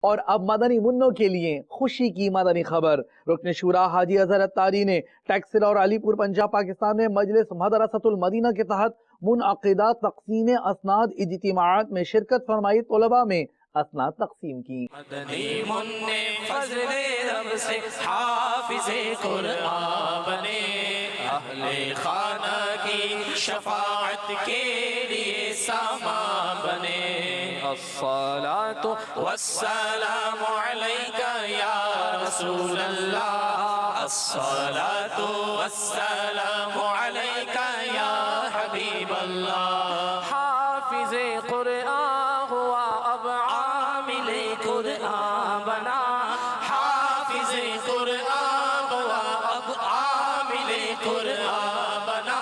اور اب مدنی منوں کے لیے خوشی کی مدنی خبر۔ رکن شورا حاجی اظہر اتاری نے ٹیکسل اور علی پور پنجاب پاکستان میں مجلس مدرسۃ المدینہ کے تحت منعقدہ تقسیم اسناد اجتماعات میں شرکت فرمائی طلباء میں اسناد تقسیم کی۔ مدنی منع فضل رب سے حافظ قرآن بنے، اہل خانہ کی شفاعت کے لیے سامان بنے۔ الصلاة والسلام علیکہ یا رسول اللہ، الصلاة والسلام علیکہ یا حبیب اللہ۔ حافظ قرآن ہوا اب عامل قرآن بنا، حافظ قرآن ہوا اب عامل قرآن بنا،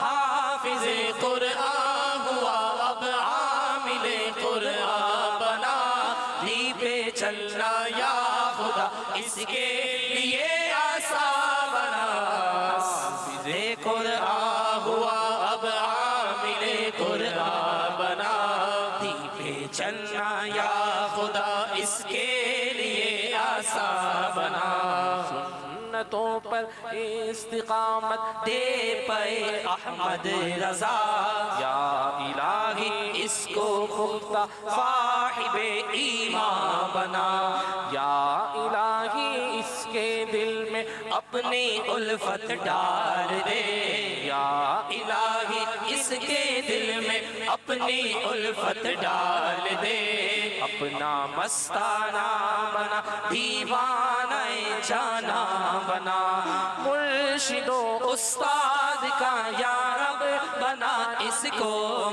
حافظ قرآن ہوا اب عامل قرآن بنا۔ لی پہ چلنا یا خدا اس کے لیے آسان بنا، حافظ قرآن ہوا اب عامل قرآن بنا۔ لی پہ چلنا یا خدا اس کے لیے آسان بنا۔ سنتوں پر استقامت دے پائے احمد رضا، یا الہی اس کو پختہ صاحب ایمان بنا، یا الہی اس کے دل میں اپنی الفت ڈال دے، یا الہی اس کے دل میں اپنی الفت ڈال دے۔ اپنا مستانہ بنا، دیوانہ جانا بنا، مرشد و استاد کا یا رب بنا اس کو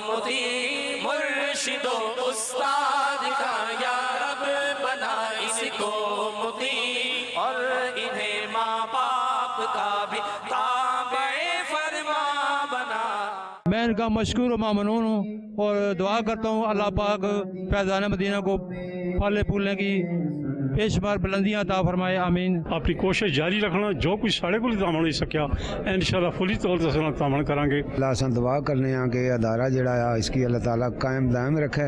مطیع، مرشد و استاد کا یا رب بنا اس کو مطیع، اور انہیں ماں باپ کا بھی تابع فرما بنا۔ میں ان کا مشکور و ممنون ہوں اور دعا کرتا ہوں اللہ پاک فیضان مدینہ کو پھلے پھولنے کی بے شمار بلندیاں عطا فرمائے، آمین۔ اپنی کوشش جاری رکھنا، جو کچھ ساڑے کو تعاون ہو سکیا انشاءاللہ فلی طور سے تعاون کریں گے۔ اللہ سے دعا کرنے ہیں کہ ادارہ جڑا ہے اس کی اللہ تعالیٰ قائم دائم رکھے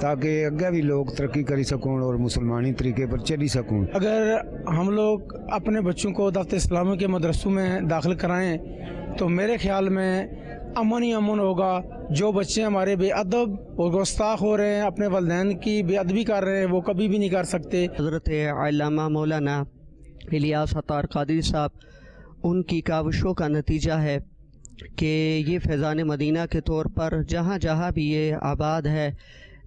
تاکہ اگے بھی لوگ ترقی کری سکوں اور مسلمانی طریقے پر چلی سکوں۔ اگر ہم لوگ اپنے بچوں کو دعوت اسلامی کے مدرسوں میں داخل کرائیں تو میرے خیال میں امن ہی امن ہوگا۔ جو بچے ہمارے بے ادب اور گستاخ ہو رہے ہیں، اپنے والدین کی بے ادبی کر رہے ہیں، وہ کبھی بھی نہیں کر سکتے۔ حضرت علامہ مولانا الیاس عطار قادری صاحب، ان کی کاوشوں کا نتیجہ ہے کہ یہ فیضان مدینہ کے طور پر جہاں جہاں بھی یہ آباد ہے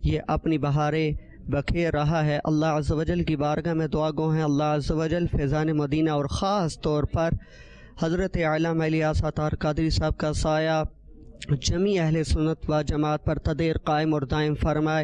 یہ اپنی بہاریں بکھیر رہا ہے۔ اللہ عز و جل کی بارگاہ میں دعا گو ہیں اللہ عز و جل فیضان مدینہ اور خاص طور پر حضرت علامہ الیاس عطار قادری صاحب کا سایہ جمیع اہل سنت و جماعت پر تدیر قائم اور دائم فرمائے۔